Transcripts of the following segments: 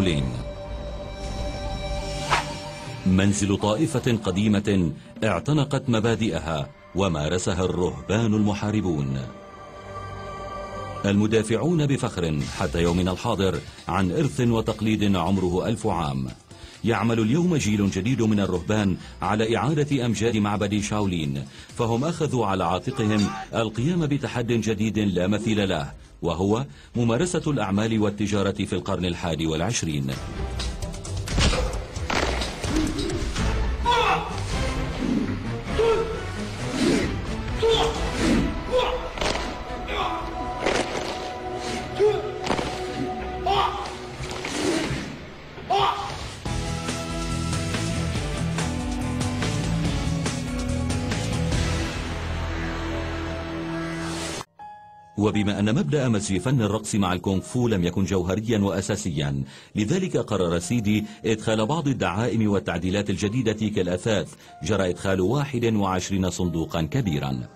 شاولين، منزل طائفة قديمة اعتنقت مبادئها ومارسها الرهبان المحاربون المدافعون بفخر حتى يومنا الحاضر عن إرث وتقليد عمره 1000 عام. يعمل اليوم جيل جديد من الرهبان على إعادة أمجاد معبد شاولين، فهم أخذوا على عاتقهم القيام بتحد جديد لا مثيل له، وهو ممارسة الأعمال والتجارة في القرن 21. وبما أن مبدأ مزج فن الرقص مع الكونغ فو لم يكن جوهريا وأساسيا، لذلك قرر سيدي إدخال بعض الدعائم والتعديلات الجديدة كالأثاث. جرى إدخال 21 صندوقا كبيرا.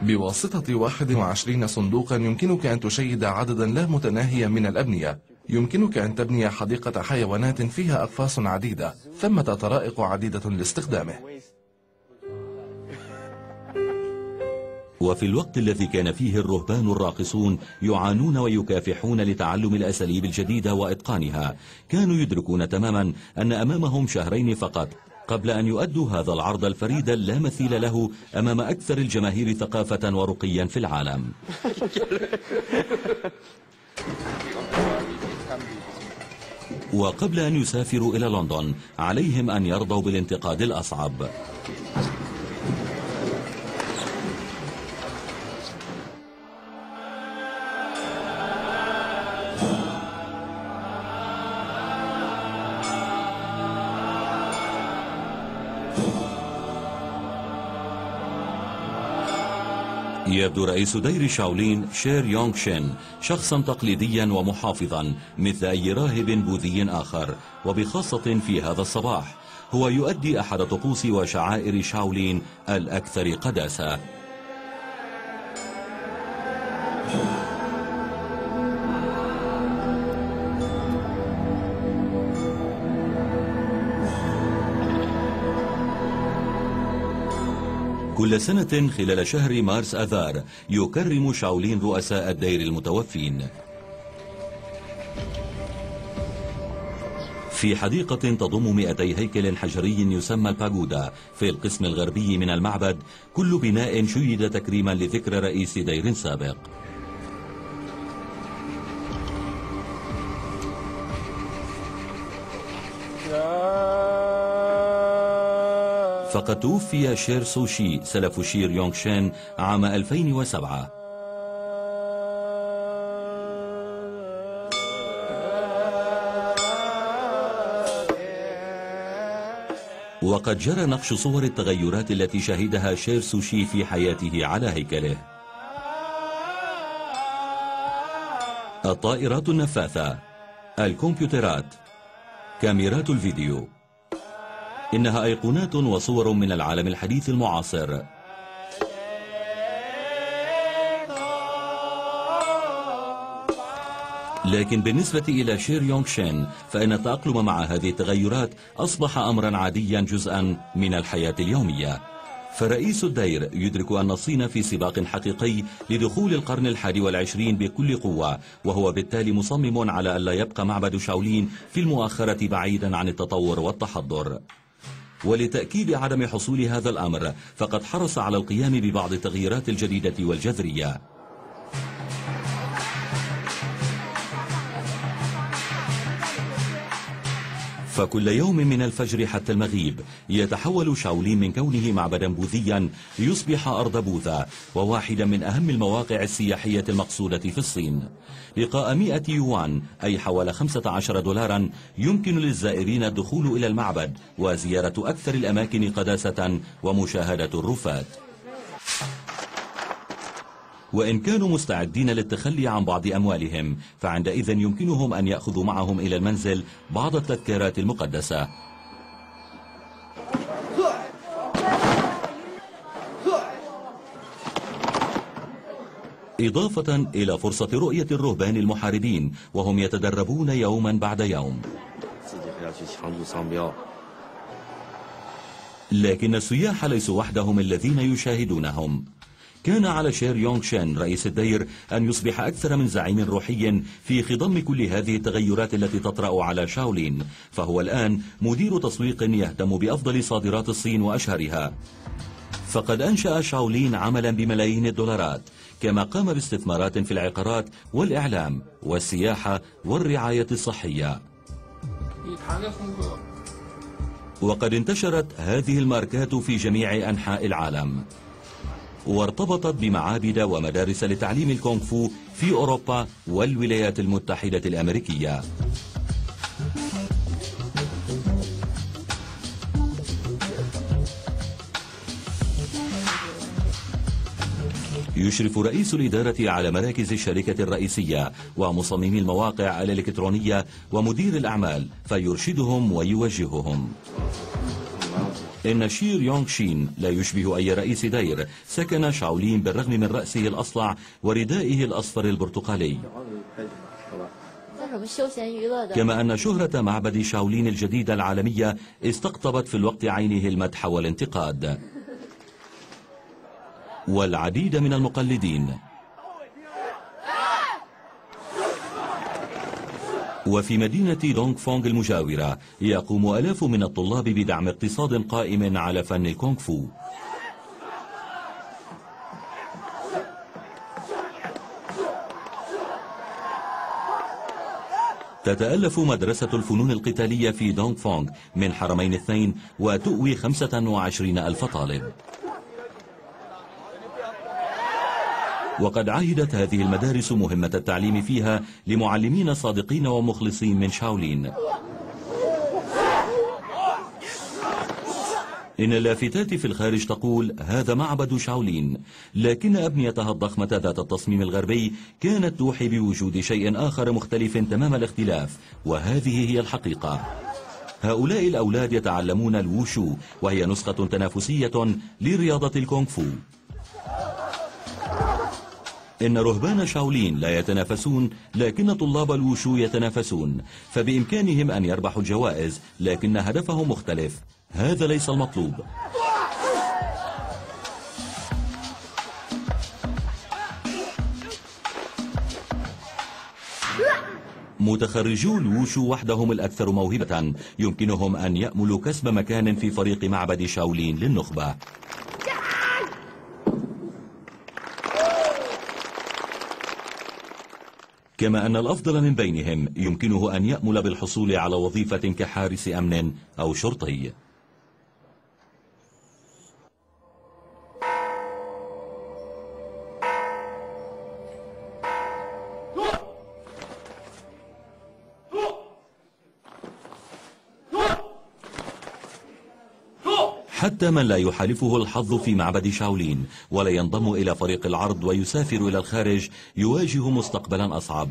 بواسطة 21 صندوقا يمكنك أن تشيد عددا لا متناهيا من الأبنية. يمكنك أن تبني حديقة حيوانات فيها أقفاص عديدة، ثمة طرائق عديدة لاستخدامه. وفي الوقت الذي كان فيه الرهبان الراقصون يعانون ويكافحون لتعلم الأساليب الجديدة وإتقانها، كانوا يدركون تماما أن أمامهم شهرين فقط قبل أن يؤدوا هذا العرض الفريد اللامثيل له أمام أكثر الجماهير ثقافة ورقيا في العالم. وقبل أن يسافروا إلى لندن عليهم أن يرضوا بالانتقاد الأصعب. يبدو رئيس دير شاولين شير يونغ شين شخصا تقليديا ومحافظا مثل أي راهب بوذي آخر، وبخاصة في هذا الصباح هو يؤدي أحد طقوس وشعائر شاولين الأكثر قداسة. كل سنة خلال شهر مارس آذار يكرم شاولين رؤساء الدير المتوفين في حديقة تضم 200 هيكل حجري يسمى الباغودا في القسم الغربي من المعبد. كل بناء شيد تكريما لذكرى رئيس دير سابق. فقد توفي شير سوشي سلف شير يونغ شين عام 2007. وقد جرى نقش صور التغيرات التي شهدها شير سوشي في حياته على هيكله. الطائرات النفاثة، الكمبيوترات، كاميرات الفيديو، إنها أيقونات وصور من العالم الحديث المعاصر. لكن بالنسبة إلى شير يونغ شين فإن التأقلم مع هذه التغيرات أصبح أمرا عاديا جزءا من الحياة اليومية. فرئيس الدير يدرك أن الصين في سباق حقيقي لدخول القرن 21 بكل قوة، وهو بالتالي مصمم على ألا يبقى معبد شاولين في المؤخرة بعيدا عن التطور والتحضر. ولتأكيد عدم حصول هذا الأمر فقد حرص على القيام ببعض التغييرات الجديدة والجذرية. فكل يوم من الفجر حتى المغيب يتحول شاولين من كونه معبدا بوذيا ليصبح أرض بوذا، وواحدا من أهم المواقع السياحية المقصودة في الصين. لقاء 100 يوان أي حوالي 15 دولارا يمكن للزائرين الدخول إلى المعبد وزيارة أكثر الأماكن قداسة ومشاهدة الرفات. وإن كانوا مستعدين للتخلي عن بعض أموالهم فعندئذ يمكنهم أن يأخذوا معهم إلى المنزل بعض التذكارات المقدسة. إضافة إلى فرصة رؤية الرهبان المحاربين وهم يتدربون يوما بعد يوم. لكن السياح ليسوا وحدهم الذين يشاهدونهم. كان على شير يونغ شين رئيس الدير أن يصبح أكثر من زعيم روحي في خضم كل هذه التغيرات التي تطرأ على شاولين، فهو الآن مدير تسويق يهتم بأفضل صادرات الصين وأشهرها. فقد أنشأ شاولين عملا بملايين الدولارات، كما قام باستثمارات في العقارات والإعلام والسياحة والرعاية الصحية. وقد انتشرت هذه الماركات في جميع أنحاء العالم، وارتبطت بمعابد ومدارس لتعليم الكونغ فو في أوروبا والولايات المتحدة الأمريكية. يشرف رئيس الإدارة على مراكز الشركة الرئيسية ومصممي المواقع الإلكترونية ومدير الأعمال، فيرشدهم ويوجههم. إن شير يونغ شين لا يشبه أي رئيس دير. سكن شاولين بالرغم من رأسه الأصلع وردائه الأصفر البرتقالي. كما أن شهرة معبد شاولين الجديد العالمية استقطبت في الوقت عينه المدح والانتقاد والعديد من المقلدين. وفي مدينة دونغ فونغ المجاورة يقوم آلاف من الطلاب بدعم اقتصاد قائم على فن الكونغ فو. تتألف مدرسة الفنون القتالية في دونغ فونغ من حرمين اثنين وتؤوي 25,000 طالب. وقد عهدت هذه المدارس مهمة التعليم فيها لمعلمين صادقين ومخلصين من شاولين. إن اللافتات في الخارج تقول هذا معبد شاولين، لكن أبنيتها الضخمة ذات التصميم الغربي كانت توحي بوجود شيء آخر مختلف تمام الاختلاف، وهذه هي الحقيقة. هؤلاء الأولاد يتعلمون الووشو، وهي نسخة تنافسية لرياضة الكونغ فو. إن رهبان شاولين لا يتنافسون، لكن طلاب الووشو يتنافسون، فبإمكانهم أن يربحوا الجوائز، لكن هدفهم مختلف. هذا ليس المطلوب. متخرجو الووشو وحدهم الأكثر موهبة، يمكنهم أن يأملوا كسب مكان في فريق معبد شاولين للنخبة. كما أن الأفضل من بينهم يمكنه أن يأمل بالحصول على وظيفة كحارس أمن أو شرطي. حتى من لا يحالفه الحظ في معبد شاولين ولا ينضم إلى فريق العرض ويسافر إلى الخارج يواجه مستقبلا أصعب،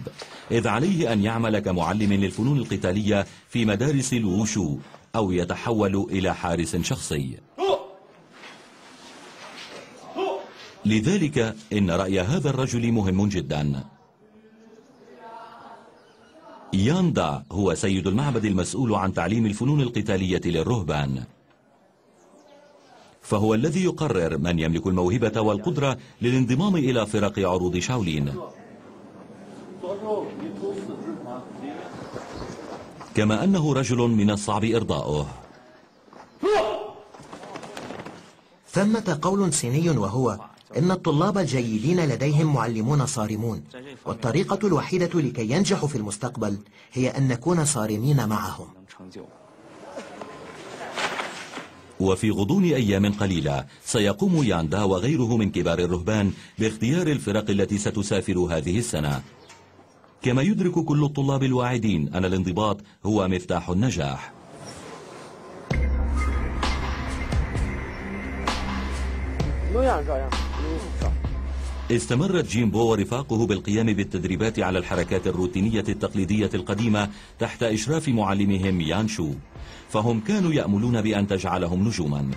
إذ عليه أن يعمل كمعلم للفنون القتالية في مدارس الووشو أو يتحول إلى حارس شخصي. لذلك إن رأي هذا الرجل مهم جدا. يان دا هو سيد المعبد المسؤول عن تعليم الفنون القتالية للرهبان، فهو الذي يقرر من يملك الموهبة والقدرة للانضمام إلى فرق عروض شاولين. كما أنه رجل من الصعب إرضاؤه. ثمة قول صيني وهو إن الطلاب الجيدين لديهم معلمون صارمون، والطريقة الوحيدة لكي ينجحوا في المستقبل هي أن نكون صارمين معهم. وفي غضون أيام قليلة سيقوم يان دا وغيره من كبار الرهبان باختيار الفرق التي ستسافر هذه السنة. كما يدرك كل الطلاب الواعدين أن الانضباط هو مفتاح النجاح. استمرت جيمبو ورفاقه بالقيام بالتدريبات على الحركات الروتينية التقليدية القديمة تحت إشراف معلمهم يان شو، فهم كانوا يأملون بأن تجعلهم نجوما.